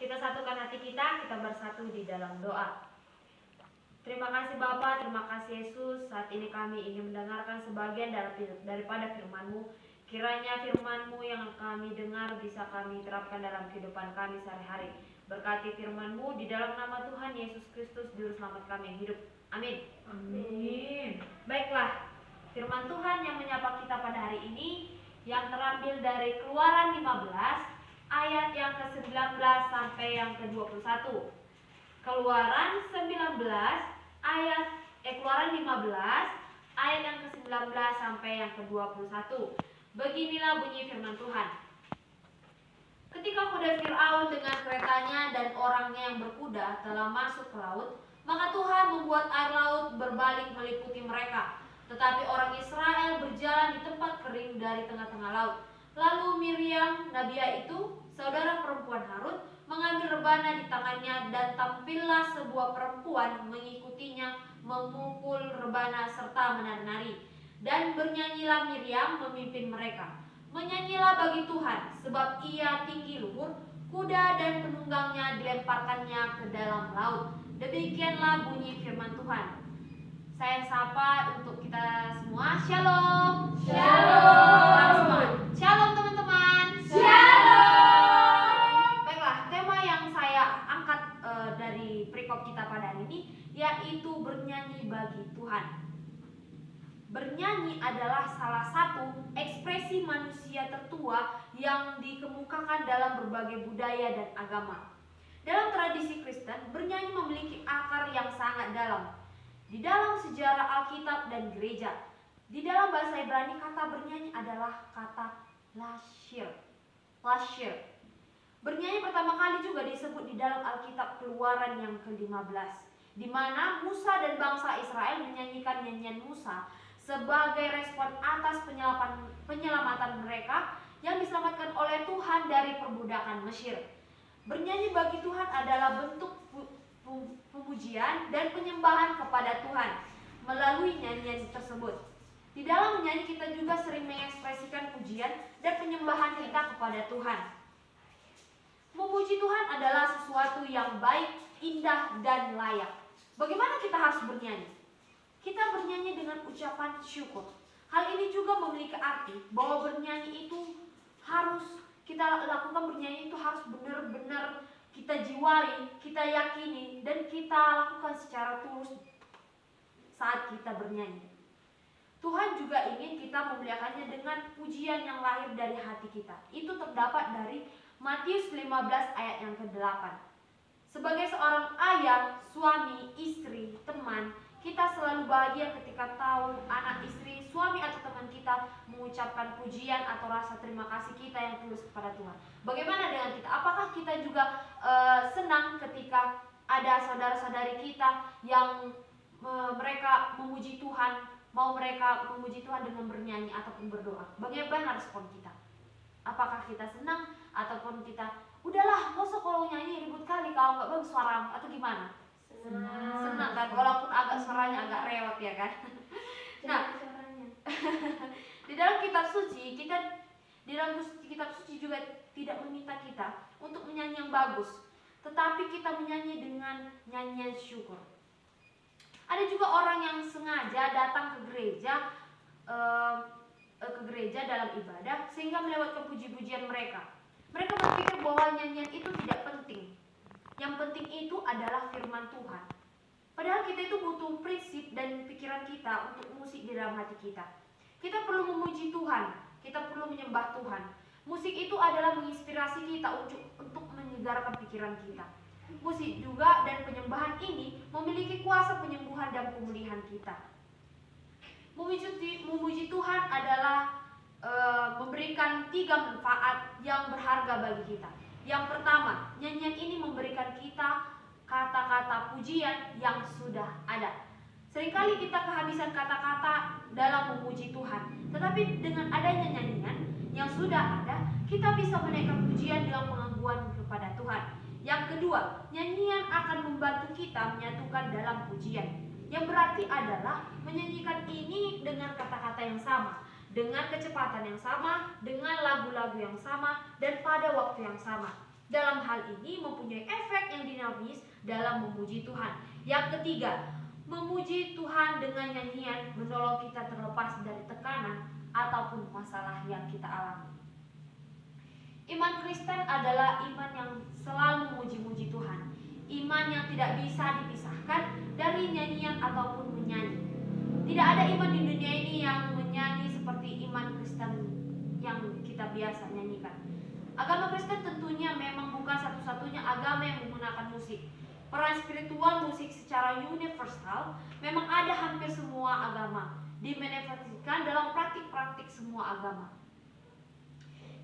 Kita satukan hati kita bersatu di dalam doa. Terima kasih Bapa, terima kasih Yesus. Saat ini kami ingin mendengarkan sebagian daripada firman-Mu. Kiranya firman-Mu yang kami dengar bisa kami terapkan dalam kehidupan kami sehari-hari. Berkati firman-Mu di dalam nama Tuhan Yesus Kristus, Juru Selamat kami yang hidup. Amin. Amin. Baiklah, firman Tuhan yang menyapa kita pada hari ini yang terambil dari Keluaran 15 ayat yang ke-19 sampai yang ke-21. Keluaran 15 ayat yang ke-19 sampai yang ke-21. Beginilah bunyi firman Tuhan. Ketika kuda Fir'aun dengan keretanya dan orangnya yang berkuda telah masuk ke laut, maka Tuhan membuat air laut berbalik meliputi mereka. Tetapi orang Israel berjalan di tempat kering dari tengah-tengah laut. Lalu Miriam, nabiah itu, saudara perempuan Harun, mengambil rebana di tangannya dan tampillah sebuah perempuan mengikutinya memukul rebana serta menari-nari. Dan bernyanyilah Miriam memimpin mereka. Menyanyilah bagi Tuhan, sebab ia tinggi luhur, kuda dan penunggangnya dilemparkannya ke dalam laut. Demikianlah bunyi firman Tuhan. Saya sapa untuk kita semua. Shalom. Shalom. Shalom teman-teman. Shalom. Baiklah, tema yang saya angkat dari perikop kita pada hari ini yaitu bernyanyi bagi Tuhan. Bernyanyi adalah salah satu ekspresi manusia tertua yang dikemukakan dalam berbagai budaya dan agama. Dalam tradisi Kristen, bernyanyi memiliki akar yang sangat dalam. Di dalam sejarah Alkitab dan gereja, di dalam bahasa Ibrani kata bernyanyi adalah kata lashir. Bernyanyi pertama kali juga disebut di dalam Alkitab Keluaran yang ke-15, di mana Musa dan bangsa Israel menyanyikan nyanyian Musa sebagai respon atas penyelamatan mereka yang diselamatkan oleh Tuhan dari perbudakan Mesir. Bernyanyi bagi Tuhan adalah bentuk pemujian dan penyembahan kepada Tuhan melalui nyanyian tersebut. Di dalam menyanyi kita juga sering mengekspresikan pujian dan penyembahan kita kepada Tuhan. Memuji Tuhan adalah sesuatu yang baik, indah, dan layak. Bagaimana kita harus bernyanyi? Kita bernyanyi dengan ucapan syukur. Hal ini juga memiliki arti bahwa bernyanyi itu harus kita lakukan, bernyanyi itu harus benar-benar kita jiwai, kita yakini, dan kita lakukan secara tulus saat kita bernyanyi. Tuhan juga ingin kita memuliakannya dengan pujian yang lahir dari hati kita. Itu terdapat dari Matius 15 ayat yang ke-8. Sebagai seorang ayah, suami, istri, teman, kita selalu bahagia ketika tahu anak istri, suami atau teman kita mengucapkan pujian atau rasa terima kasih kita yang tulus kepada Tuhan. Bagaimana dengan kita? Apakah kita juga senang ketika ada saudara-saudari kita yang mereka memuji Tuhan, mau mereka memuji Tuhan dengan bernyanyi ataupun berdoa? Bagaimana respon kita? Apakah kita senang ataupun kita udahlah, masa kalau nyanyi ribut kali, kau nggak bagus suaramu, atau gimana? Senang kan, walaupun agak suaranya agak rewet ya kan. Nah, di dalam kitab suci juga tidak meminta kita untuk menyanyi yang bagus, tetapi kita menyanyi dengan nyanyian syukur. Ada juga orang yang sengaja datang ke gereja dalam ibadah sehingga melewatkan puji-pujian mereka. Mereka berpikir bahwa nyanyian itu tidak penting. Yang penting itu adalah firman Tuhan. Padahal kita itu butuh prinsip dan pikiran kita untuk musik di dalam hati kita. Kita perlu memuji Tuhan, kita perlu menyembah Tuhan. Musik itu adalah menginspirasi kita untuk menyegarkan pikiran kita. Musik juga dan penyembahan ini memiliki kuasa penyembuhan dan pemulihan kita. Memuji Tuhan adalah memberikan 3 manfaat yang berharga bagi kita. Yang pertama, nyanyian ini memberikan kita kata-kata pujian yang sudah ada. Seringkali kita kehabisan kata-kata dalam memuji Tuhan, tetapi dengan adanya nyanyian yang sudah ada, kita bisa menaikkan pujian dengan pengakuan kepada Tuhan. Yang kedua, nyanyian akan membantu kita menyatukan dalam pujian, yang berarti adalah menyanyikan ini dengan kata-kata yang sama, dengan kecepatan yang sama, dengan lagu-lagu yang sama, dan pada waktu yang sama. Dalam hal ini mempunyai efek yang dinamis dalam memuji Tuhan. Yang ketiga, memuji Tuhan dengan nyanyian menolong kita terlepas dari tekanan ataupun masalah yang kita alami. Iman Kristen adalah iman yang selalu memuji-muji Tuhan. Iman yang tidak bisa dipisahkan dari nyanyian ataupun menyanyi. Tidak ada iman di dunia ini yang menyanyi seperti iman Kristen yang kita biasa nyanyikan. Agama Kristen tentunya memang bukan satu-satunya agama yang menggunakan musik. Peran spiritual musik secara universal memang ada hampir semua agama, dimanifestasikan dalam praktik-praktik semua agama.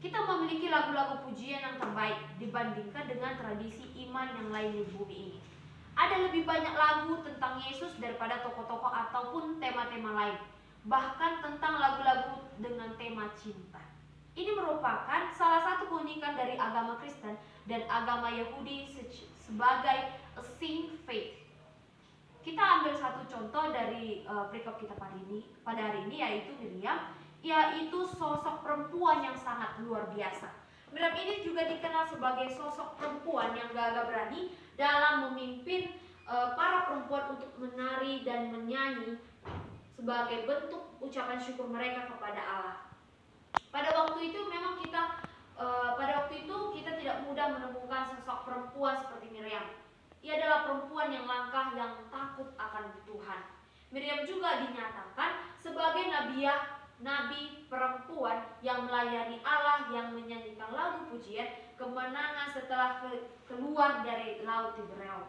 Kita memiliki lagu-lagu pujian yang terbaik dibandingkan dengan tradisi iman yang lain di bumi ini. Ada lebih banyak lagu tentang Yesus daripada tokoh-tokoh ataupun tema-tema lain. Bahkan tentang lagu-lagu dengan tema cinta. Ini merupakan salah satu keunikan dari agama Kristen dan agama Yahudi sebagai a sing faith. Kita ambil satu contoh dari perikop kita pada hari ini yaitu Miriam, yaitu sosok perempuan yang sangat luar biasa. Miriam ini juga dikenal sebagai sosok perempuan yang gagah berani dalam memimpin para perempuan untuk menari dan menyanyi sebagai bentuk ucapan syukur mereka kepada Allah. Pada waktu itu memang kita tidak mudah menemukan sosok perempuan seperti Miriam. Ia adalah perempuan yang langkah, yang takut akan Tuhan. Miriam juga dinyatakan sebagai nabi perempuan yang melayani Allah, yang menyanyikan lagu pujian kemenangan setelah keluar dari Laut Tiberia.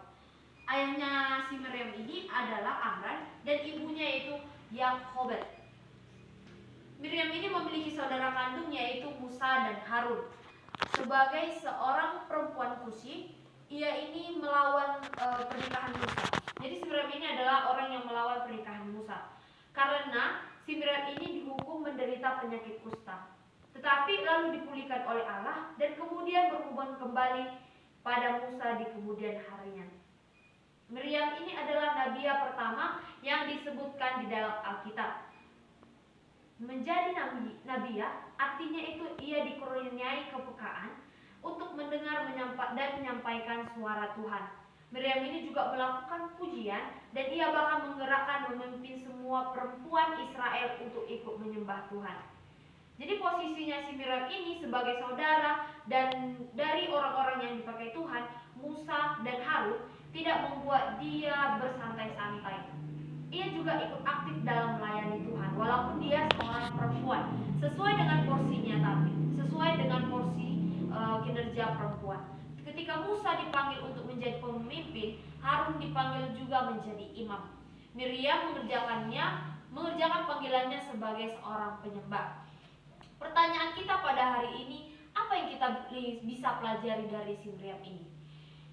Ayahnya si Miriam ini adalah Amran dan ibunya yaitu Yakobet. Miriam ini memiliki saudara kandung yaitu Musa dan Harun. Sebagai seorang perempuan Kusi, ia ini melawan pernikahan Musa. Jadi si Miriam ini adalah orang yang melawan pernikahan Musa. Karena si Miriam ini dihukum menderita penyakit kusta. Tetapi lalu dipulihkan oleh Allah dan kemudian berhubung kembali pada Musa di kemudian harinya. Miriam ini adalah nabiya pertama yang disebutkan di dalam Alkitab. Menjadi nabiya artinya itu ia dikurniai kepekaan untuk mendengar dan menyampaikan suara Tuhan. Miriam ini juga melakukan pujian dan ia bahkan menggerakkan memimpin semua perempuan Israel untuk ikut menyembah Tuhan. Jadi posisinya si Miriam ini sebagai saudara dan dari orang-orang yang dipakai Tuhan, Musa dan Harun, tidak membuat dia bersantai-santai. Ia juga ikut aktif dalam melayani Tuhan walaupun dia seorang perempuan, sesuai dengan porsinya, tapi sesuai dengan porsi kinerja perempuan. Ketika Musa dipanggil untuk menjadi pemimpin, Harun dipanggil juga menjadi imam. Miriam mengerjakan panggilannya sebagai seorang penyembah. Pertanyaan kita pada hari ini, apa yang kita bisa pelajari dari si Miriam ini?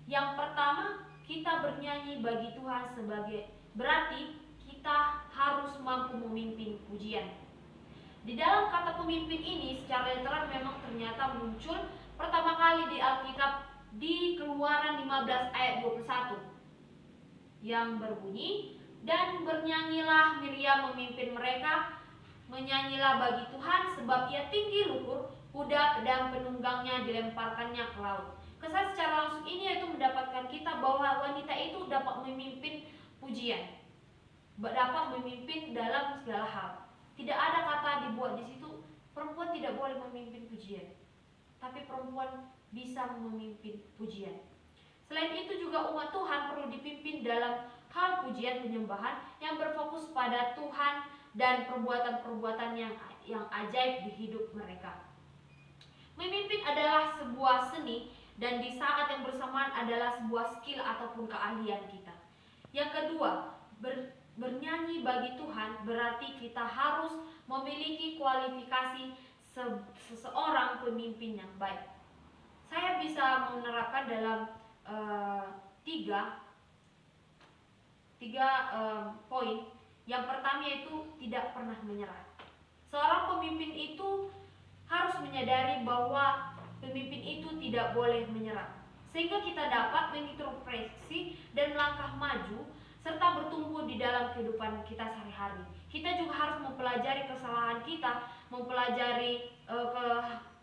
Yang pertama, kita bernyanyi bagi Tuhan berarti kita harus mampu memimpin pujian. Di dalam kata pemimpin ini secara literal memang ternyata muncul pertama kali di Alkitab di Keluaran 15 ayat 21 yang berbunyi, dan bernyanyilah Miriam memimpin mereka, menyanyilah bagi Tuhan sebab ia tinggi luhur, kuda pedang penunggangnya dilemparkannya ke laut. Kesan secara langsung ini yaitu mendapatkan kita bahwa wanita itu dapat memimpin pujian, dapat memimpin dalam segala hal. Tidak ada kata dibuat di situ perempuan tidak boleh memimpin pujian, tapi perempuan bisa memimpin pujian. Selain itu juga umat Tuhan perlu dipimpin dalam hal pujian penyembahan yang berfokus pada Tuhan dan perbuatan-perbuatan yang ajaib di hidup mereka. Memimpin adalah sebuah seni dan di saat yang bersamaan adalah sebuah skill ataupun keahlian kita. Yang kedua, bernyanyi bagi Tuhan berarti kita harus memiliki kualifikasi seseorang pemimpin yang baik. Saya bisa menerapkan dalam tiga poin. Yang pertama yaitu tidak pernah menyerah. Seorang pemimpin itu harus menyadari bahwa pemimpin itu tidak boleh menyerah, sehingga kita dapat mengintrospeksi dan melangkah maju serta bertumbuh di dalam kehidupan kita sehari-hari. Kita juga harus mempelajari kesalahan kita, mempelajari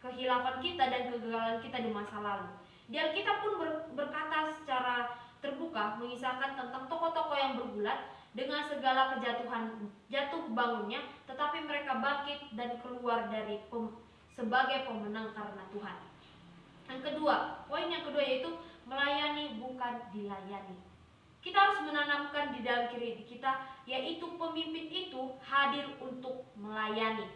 kehilafan kita dan kegagalan kita di masa lalu. Di Alkitab pun berkata secara terbuka mengisahkan tentang tokoh-tokoh yang bergulat dengan segala jatuh bangunnya, tetapi mereka bangkit dan keluar dari sebagai pemenang karena Tuhan. Yang kedua, poin yang kedua yaitu melayani bukan dilayani. Kita harus menanamkan di dalam diri kita, yaitu pemimpin itu hadir untuk melayani,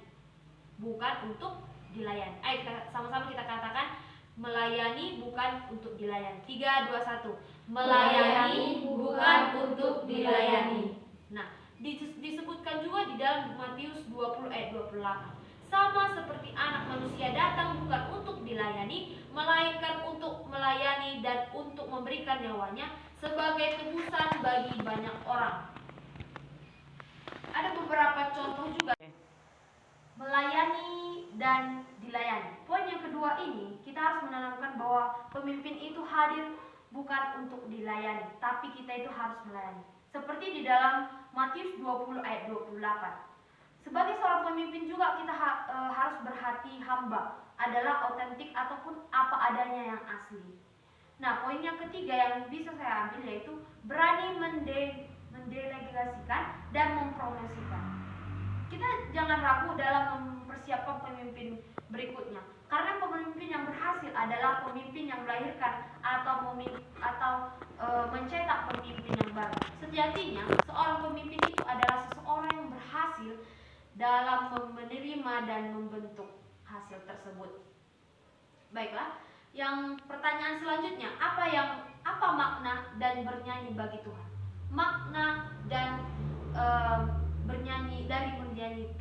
bukan untuk dilayani. Ayo sama-sama kita katakan, melayani bukan untuk dilayani. 3, 2, 1. Melayani bukan untuk dilayani. Nah, disebutkan juga di dalam Matius 20 ayat 28. Sama seperti anak manusia datang bukan untuk dilayani, melainkan untuk melayani dan untuk memberikan nyawanya sebagai tebusan bagi banyak orang. Ada beberapa contoh juga melayani dan dilayani. Poin yang kedua ini, kita harus menanamkan bahwa pemimpin itu hadir bukan untuk dilayani, tapi kita itu harus melayani. Seperti di dalam Matius 20 ayat 28. Sebagai seorang pemimpin juga kita harus berhati hamba, adalah otentik ataupun apa adanya yang asli. Nah, poin yang ketiga yang bisa saya ambil yaitu berani mendelegasikan dan mempromosikan. Kita jangan ragu dalam mempersiapkan pemimpin berikutnya, karena pemimpin yang berhasil adalah pemimpin yang melahirkan atau mencetak pemimpin yang baru. Sejatinya, seorang pemimpin itu adalah seseorang yang berhasil dalam menerima dan membentuk hasil tersebut. Baiklah, yang pertanyaan selanjutnya, apa makna dan bernyanyi bagi Tuhan? Makna dan bernyanyi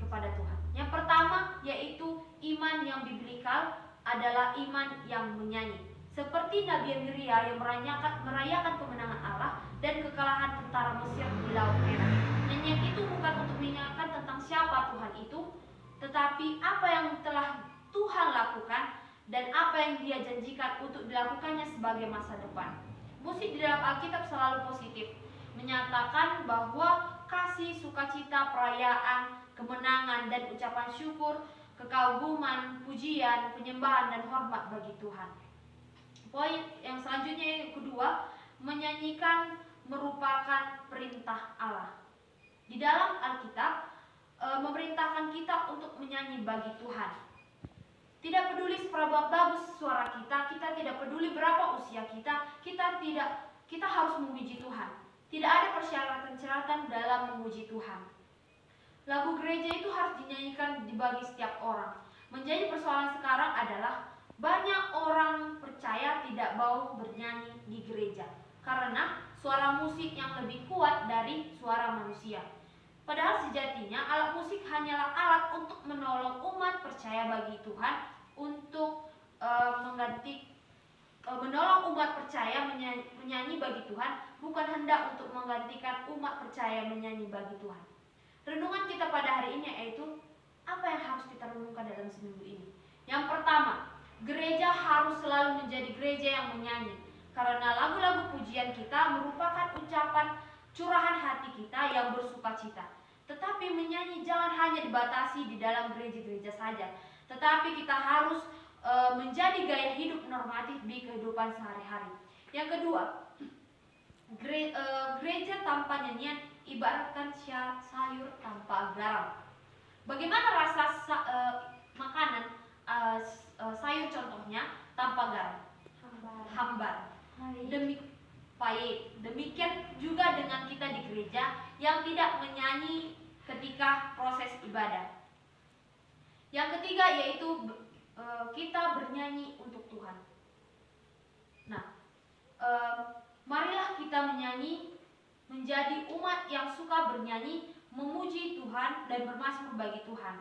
kepada Tuhan. Yang pertama yaitu iman yang biblikal adalah iman yang menyanyi. Seperti Nabi Yeremia yang merayakan kemenangan Allah dan kekalahan tentara Mesir di Laut Merah. Nyanyian itu bukan untuk menyanyikan tentang siapa Tuhan itu, tetapi apa yang telah Tuhan lakukan dan apa yang Dia janjikan untuk dilakukannya sebagai masa depan. Musik di dalam Alkitab selalu positif, menyatakan bahwa kasih, sukacita, perayaan, kemenangan, dan ucapan syukur, kekaguman, pujian, penyembahan, dan hormat bagi Tuhan. Poin yang selanjutnya yang kedua, menyanyikan merupakan perintah Allah. Di dalam Alkitab memerintahkan kita untuk menyanyi bagi Tuhan. Tidak peduli seberapa bagus suara kita tidak peduli berapa usia kita harus memuji Tuhan. Tidak ada persyaratan-persyaratan dalam memuji Tuhan. Lagu gereja itu harus dinyanyikan bagi setiap orang. Menjadi persoalan sekarang adalah banyak orang percaya tidak mau bernyanyi di gereja karena suara musik yang lebih kuat dari suara manusia. Padahal sejatinya alat musik hanyalah alat untuk menolong umat percaya bagi Tuhan untuk menolong umat percaya menyanyi bagi Tuhan, bukan hendak untuk menggantikan umat percaya menyanyi bagi Tuhan. Renungan kita pada hari ini yaitu apa yang harus kita renungkan dalam seminggu ini. Yang pertama, gereja harus selalu menjadi gereja yang menyanyi, karena lagu-lagu pujian kita merupakan ucapan curahan hati kita yang bersukacita. Tetapi menyanyi jangan hanya dibatasi di dalam gereja-gereja saja, tetapi kita harus menjadi gaya hidup normatif di kehidupan sehari-hari. Yang kedua, gereja tanpa nyanyian ibaratkan sayur tanpa garam. Bagaimana rasa makanan sayur contohnya tanpa garam? Hambar. Demikian juga dengan kita di gereja yang tidak menyanyi ketika proses ibadah. Yang ketiga yaitu kita bernyanyi untuk Tuhan. Nah, marilah kita menyanyi menjadi umat yang suka bernyanyi, memuji Tuhan dan bermazmur bagi Tuhan.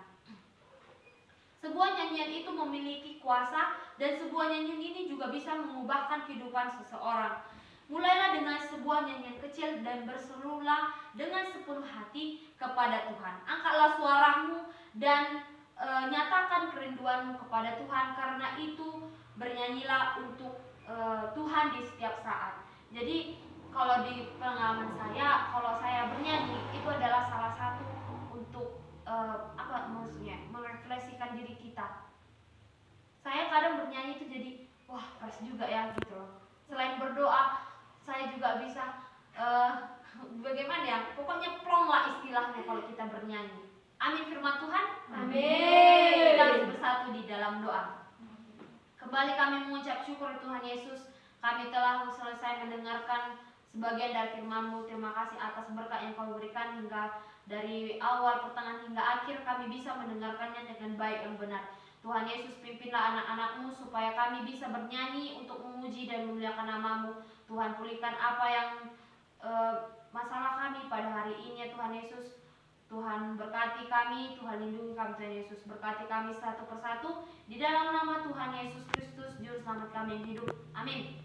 Sebuah nyanyian itu memiliki kuasa dan sebuah nyanyian ini juga bisa mengubahkan kehidupan seseorang. Mulailah dengan sebuah nyanyian kecil dan berserulah dengan sepenuh hati kepada Tuhan. Angkatlah suaramu dan nyatakan kerinduanmu kepada Tuhan, karena itu bernyanyilah untuk Tuhan di setiap saat. Jadi kalau di pengalaman saya, kalau saya bernyanyi itu adalah salah satu untuk merefleksikan diri kita. Saya kadang bernyanyi itu jadi wah fresh juga ya gitu loh. Selain berdoa, saya juga bisa bagaimana ya? Pokoknya plong lah istilahnya kalau kita bernyanyi. Amin firman Tuhan. Amin. Kita harus bersatu di dalam doa. Kembali kami mengucap syukur Tuhan Yesus. Kami telah selesai mendengarkan sebagian dari firman-Mu. Terima kasih atas berkat yang Kau berikan hingga dari awal, pertengahan hingga akhir kami bisa mendengarkannya dengan baik dan benar. Tuhan Yesus, pimpinlah anak-anak-Mu supaya kami bisa bernyanyi untuk memuji dan memuliakan nama-Mu. Tuhan, pulihkan apa yang masalah kami pada hari ini ya Tuhan Yesus. Tuhan berkati kami, Tuhan lindungi kami Tuhan Yesus. Berkati kami satu persatu di dalam nama Tuhan Yesus Kristus, Juru Selamat kami yang hidup. Amin.